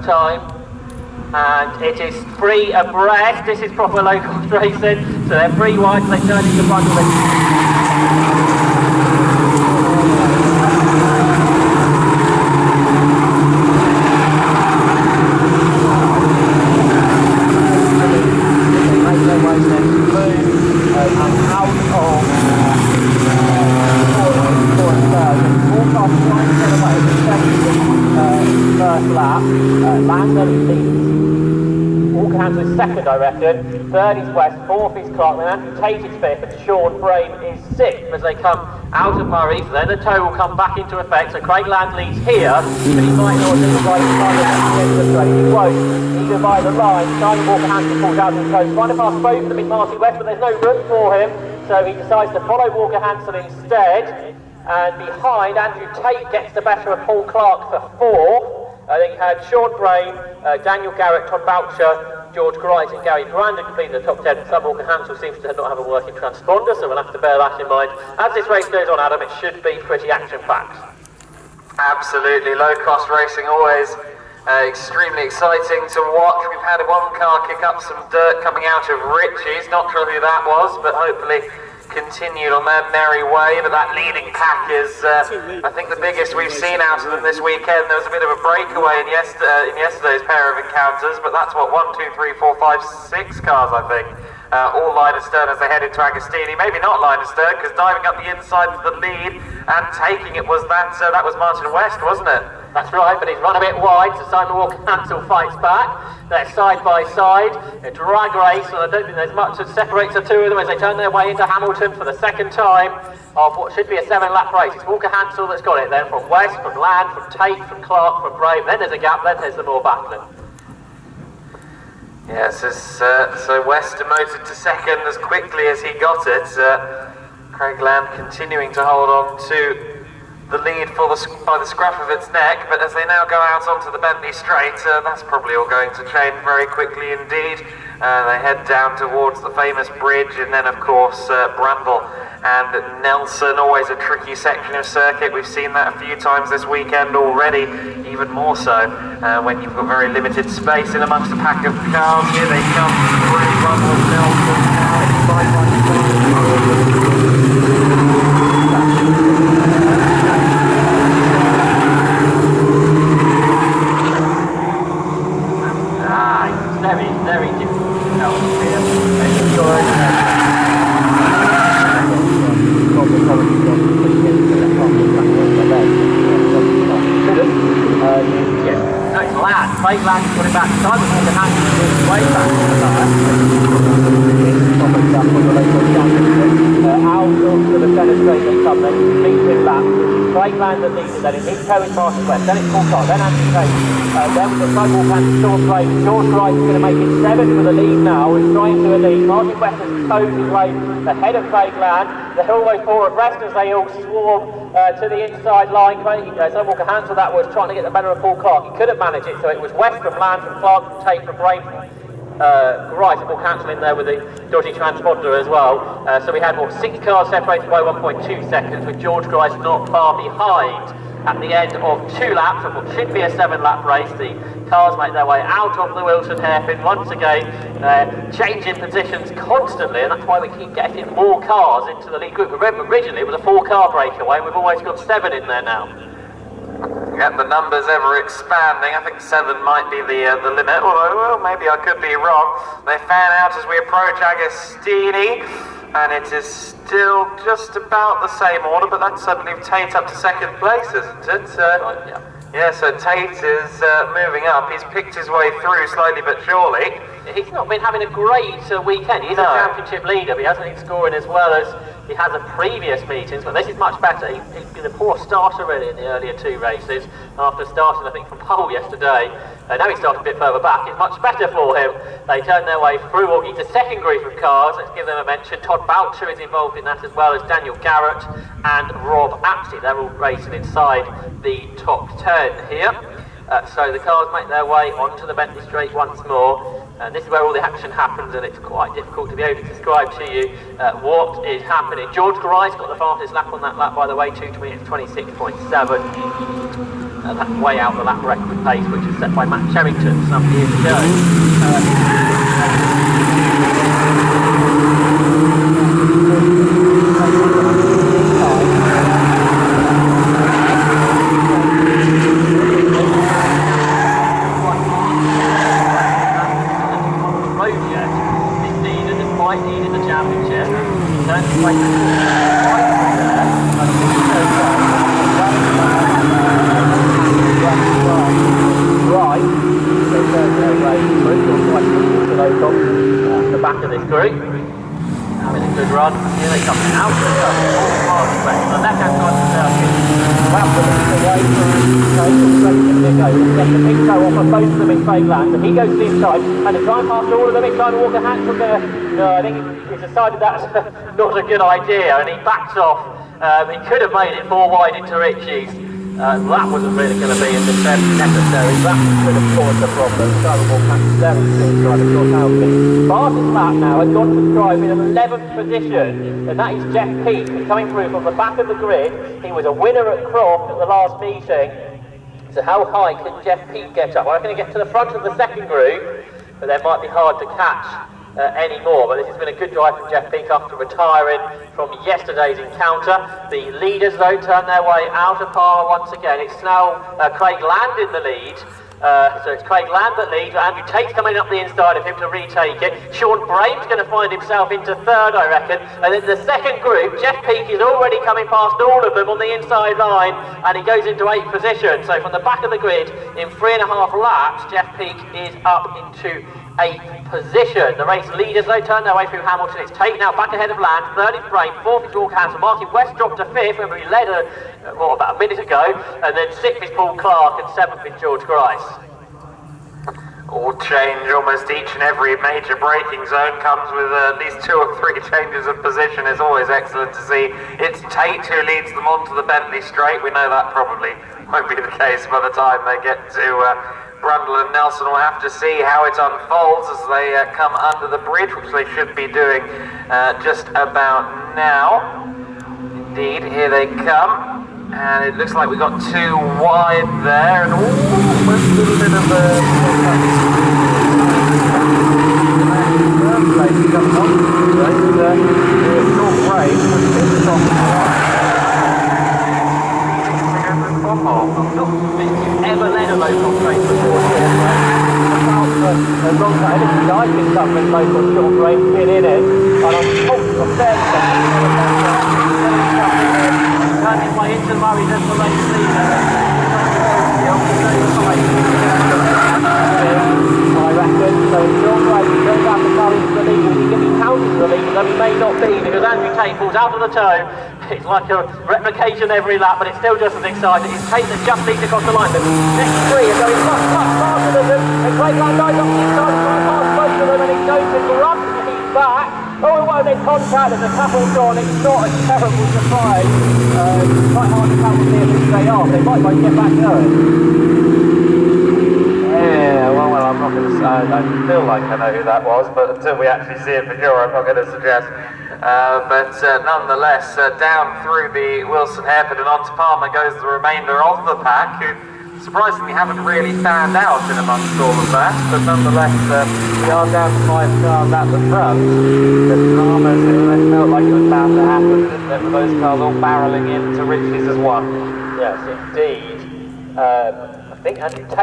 time. And it is 3 abreast. This is proper Locost racing. So they're 3 wide, so they turn into front of it. Walkerhansel is second, I reckon. Third is West, fourth is Clark, then Andrew Tate is fifth, and Sean Frame is sixth as they come out of Murray. So then the tow will come back into effect. So Craig Land leads here, but he might not do the right time at the end of the straight. He won't. He's by the line. Simon Walkerhansel pulls out of the tow, trying to pass both of them in Marty West, but there's no room for him. So he decides to follow Walkerhansel instead. And behind, Andrew Tate gets the better of Paul Clark for fourth. I think he had Sean Brain, Daniel Garrett, Todd Boucher, George Gright and Gary Brandon completing the top 10. Walkerhansel seems to not have a working transponder, so we'll have to bear that in mind. As this race goes on, Adam, it should be pretty action-packed. Absolutely. Low-cost racing always extremely exciting to watch. We've had one car kick up some dirt coming out of Ritchie's. Not sure who that was, but hopefully continued on their merry way. But that leading pack is, I think, the biggest we've seen out of them this weekend. There was a bit of a breakaway in yesterday's pair of encounters, but that's what 1, 2, 3, 4, 5, 6 cars, I think. All line astern as they head into Agostini. Maybe not line astern, because diving up the inside to the lead and taking it was that was Martin West, wasn't it? That's right, but he's run a bit wide, so Simon Walkerhansel fights back. They're side by side, a drag race, and I don't think there's much that separates the two of them as they turn their way into Hamilton for the second time of what should be a 7-lap race. It's Walkerhansel that's got it then, from West, from Land, from Tate, from Clark, from Brave. Then there's a gap, then there's the more battling. Yes, so West demoted to second as quickly as he got it. Craig Land continuing to hold on to the lead by the scruff of its neck, but as they now go out onto the Bentley Straight, that's probably all going to change very quickly indeed. They head down towards the famous bridge, and then of course Bramble and Nelson, always a tricky section of circuit. We've seen that a few times this weekend already, even more so when you've got very limited space in amongst a pack of cars. Here they come through Bramble, Nelson, now it's very difficult to help here. No, it's Land. Craig Land's got it back. Simon Walkerhansel is way back to the back. Al talks to the centre straight and come then, leads in back. Craig Land that leads it then, in his toe is Martin West, then it's Paul Clark, then Andrew Tate, then we've got Craig Walkerhansel, Sean Frame. George Gright is going to make it 7 for the lead now, he's trying to a lead. Martin West has towed his lane ahead of Craig Land. They're almost 4 abreast as they all swarm to the inside line. Simon Walkerhansel, that was trying to get the better of Paul Clark. He couldn't manage it, so it was West from Land, from Clark, from Tate, from Brain, Gright, and Walkerhansel in there with the dodgy transponder as well. So we had 6 cars separated by 1.2 seconds, with George Gright not far behind at the end of 2 laps of what should be a 7-lap race. The cars make their way out of the Wilson hairpin once again, changing positions constantly, and that's why we keep getting more cars into the lead group. Remember, originally it was a 4-car breakaway, and we've always got 7 in there now. Yep, the numbers ever expanding. I think 7 might be the limit, although, well, maybe I could be wrong. They fan out as we approach Agostini, and it is still just about the same order, but that's suddenly Tate up to second place, isn't it? Yeah, so Tate is moving up. He's picked his way through slowly but surely. He's not been having a great weekend. He's a championship leader, but he hasn't been scoring as well as he has at previous meetings, but this is much better. He's been a poor starter really in the earlier 2 races after starting, I think, from pole yesterday. Now he started a bit further back. It's much better for him. They turn their way through into second group of cars. Let's give them a mention. Todd Boucher is involved in that, as well as Daniel Garrett and Rob Apsley. They're all racing inside the top 10 here. So the cars make their way onto the Bentley Straight once more, and this is where all the action happens, and it's quite difficult to be able to describe to you what is happening. George Gright's got the fastest lap on that lap, by the way, 2:26.7. That's way out the lap record pace, which is set by Matt Sherrington some years ago. Leading the championship, he turns his way right, so turns their way through, quite to Locost, the back of this group, having a good run. Here they come out of the left hand side of the circuit, about the away from the big toe off of both of them in fake land, and he goes to the inside, and to try and pass all of them, it's trying to walk a hat from there. No, I think he's decided that's not a good idea, and he backs off. He could have made it 4 wide into Richie's. That wasn't really going to be necessary. That could have caused a problem. So we'll catch 17 driver George Halvey. Fastest lap now has gone to drive in an 11th position, and that is Jeff Peake, who's coming through from the back of the grid. He was a winner at Croft at the last meeting. So how high can Jeff Peake get up? Well, I'm going to get to the front of the second group, but they might be hard to catch anymore. But this has been a good drive from Jeff Peake after retiring from yesterday's encounter. The leaders though turn their way out of par once again. It's now Craig Land in the lead. So it's Craig Land that leads. Andrew Tate's coming up the inside of him to retake it. Sean Brame's going to find himself into third, I reckon. And then the second group, Jeff Peake is already coming past all of them on the inside line, and he goes into 8th position. So from the back of the grid, in 3.5 laps, Jeff Peake is up into 8th position. The race leaders though turn their way through Hamilton. It's Tate now back ahead of Land, 3rd is Brame, 4th is Yokohama. Martin West dropped to 5th when we led about a minute ago, and then 6th is Paul Clark and 7th is George Grice. All change, almost each and every major braking zone comes with at least 2 or 3 changes of position. It's always excellent to see. It's Tate who leads them onto the Bentley straight. We know that probably won't be the case by the time they get to Brundle and Nelson. We'll have to see how it unfolds as they come under the bridge, which they should be doing just about now. Indeed, here they come. And it looks like we got 2 wide there, and almost a little bit of a ever led a Locost race before. As long as I've been covering Locost short race, been in it, and I'm turning my into Murray just the race leader. I reckon. So John Gray goes back to Murray to the lead. He can be counted to the lead, though he may not be, because Andrew Tate falls out of the toe. It's like a replication every lap, but it's still just as exciting. It's Tate that just leads across the line. The next 3 are going much faster than them. And Craig Land goes up the inside, trying to pass both of them, and he's going to run back. Oh, well, they contacted the couple's gone. It's not a terrible surprise. It's quite hard to tell from here who they are. They might get back going. Yeah, well, I'm not going to say. I feel like I know who that was, but until we actually see it for sure, I'm not going to suggest. But nonetheless, down through the Wilson hairpin and onto Palmer goes the remainder of the pack, who surprisingly haven't really fanned out in amongst all of that, but nonetheless we are down to 5 cars at the front. The dramas, it felt like it was bound to happen, didn't it, with those cars all barrelling into Richie's as one. Yes, indeed. I think Andrew Tate